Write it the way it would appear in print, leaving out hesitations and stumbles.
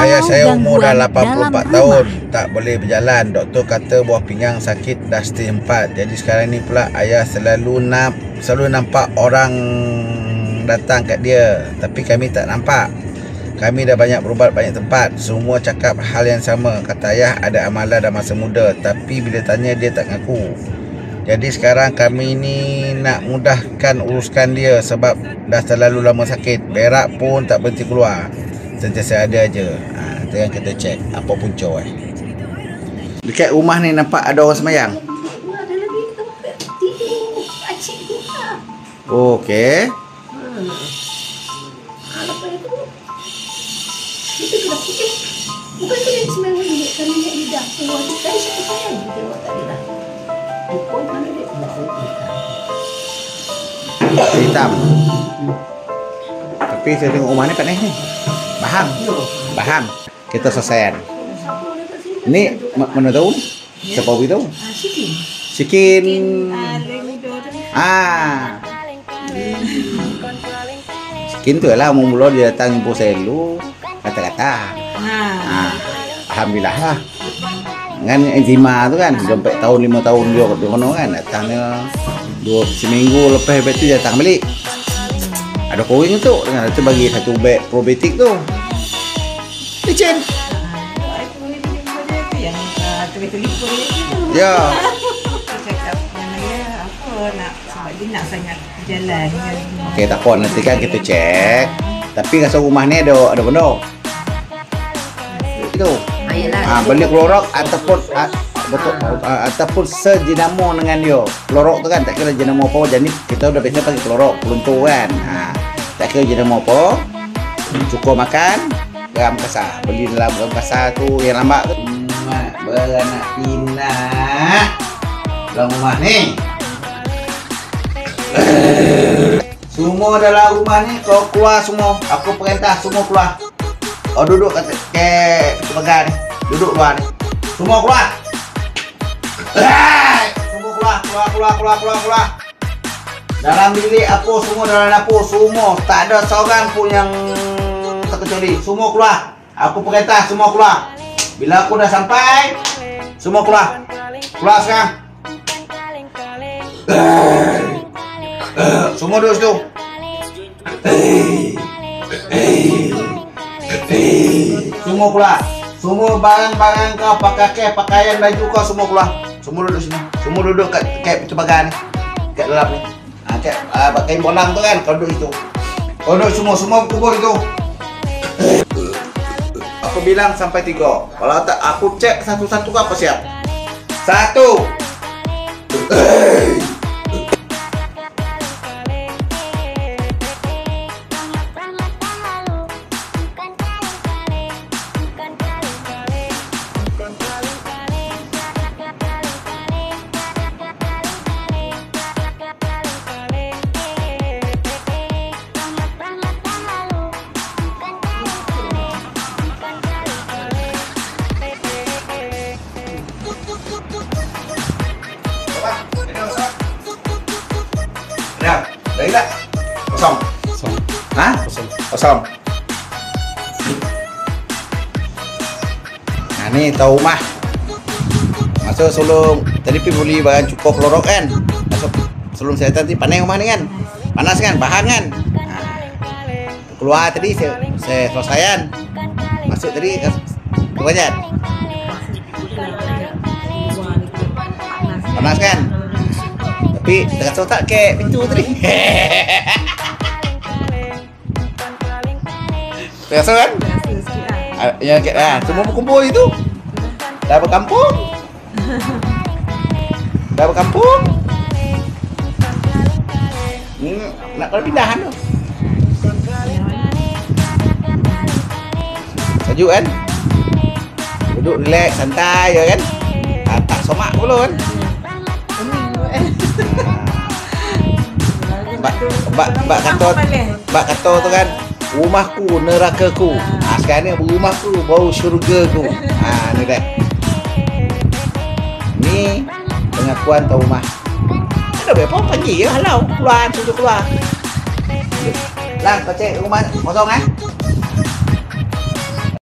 Ayah saya umur dah 84 tahun, tak boleh berjalan. Doktor kata buah pinggang sakit dah stage 4. Jadi sekarang ni pula ayah selalu nampak orang datang kat dia, tapi kami tak nampak. Kami dah banyak berubat banyak tempat, semua cakap hal yang sama. Kata ayah ada amalan dah masa muda, tapi bila tanya dia tak ngaku. Jadi sekarang kami ni nak mudahkan uruskan dia sebab dah terlalu lama sakit. Berak pun tak berhenti keluar, sentiasa ada aja. Sekarang kita cek apa punca dekat rumah ni. Nampak ada orang semayang? Ada lagi tempat tidur pakcik tu lah. Okey. Lepas itu kita kena fikir, bukan kena semayang lagi. Kalau nak lidah keluar tu tadi satu payah dia tengok tak ada dah. Pun mana dia hitam. Tapi saya tengok rumah ni panas ni. Baham. Kita selesai. Ni mana tahu? Siapa beritahu? Sikin. Sikin tu lah mula dia datang jumpa saya dulu. Kata-kata. Alhamdulillah lah. Kan enzima tu kan 4 tahun 5 tahun dia kat sana kan, datangnya 2 seminggu lepas tu dia datang balik. Ada koring tu dengan tu bagi satu beg probiotik tu. Licin. Ya. Cakap yang apa nak sebab dia nak sangat jalan kan. Okey, tak apa, nanti kan kita cek. Tapi rasa rumah ni ada benda. Itu. Beli klorok ataupun betul ataupun sejenama dengan dia. Klorok tu kan tak kira jenama apa, jadi kita udah biasa pakai klorok peluntur kan. Tak kira jenama apa. Cukup makan garam kasar. Beli dalam garam kasar tu yang lambat tu. Mak beranak pinak dalam rumah ni. Semua dalam rumah ni kau keluar semua. Aku perintah semua keluar. Oh duduk kat pagar ni. Duduk luar ni. Semua keluar. Semua keluar. Dalam bilik apa semua, dalam dapur semua. Tak ada seorang pun yang terkecuali. Semua keluar. Aku perintah semua keluar. Bila aku dah sampai, semua keluar. Keluar sekarang. Semua duduk situ. Semua keluar. Semua barang-barang kau, pakaian baju kau semua keluar. Semua duduk sini. Semua duduk kat pintu pagar ni. Kat dalam ni. Pakai bolang tu kan, kau duduk situ. Kau duduk semua kubur itu. Aku bilang sampai 3. Kalau tak aku cek satu-satu kau apa siap. 1. Dah hilang? Kosong? Kosong. Nah ni tahu rumah. Masuk sebelum tadi pergi beli barang cukup klorok kan. Masuk sebelum saya tadi panas rumah ni kan. Panas kan, bahan kan. Keluar tadi saya selesaikan. Masuk tadi kebanyakan. Panas kan? Tapi terasa tak ke pintu tadi. Terasa kan? Ya semua berkumpul itu. Dah berkampung. Nak kena pindahan tu. Sejuk kan? Duduk relax santai je kan? Tak somak pula kan? Bak kata tu kan, rumahku nerakaku. Sekarang ni rumahku bau syurgaku. Ni dah. Ni pengakuan tahu rumah. Ada berapa pagi ya halau keluar sudah keluar. Lang kau cek rumah kosong kan?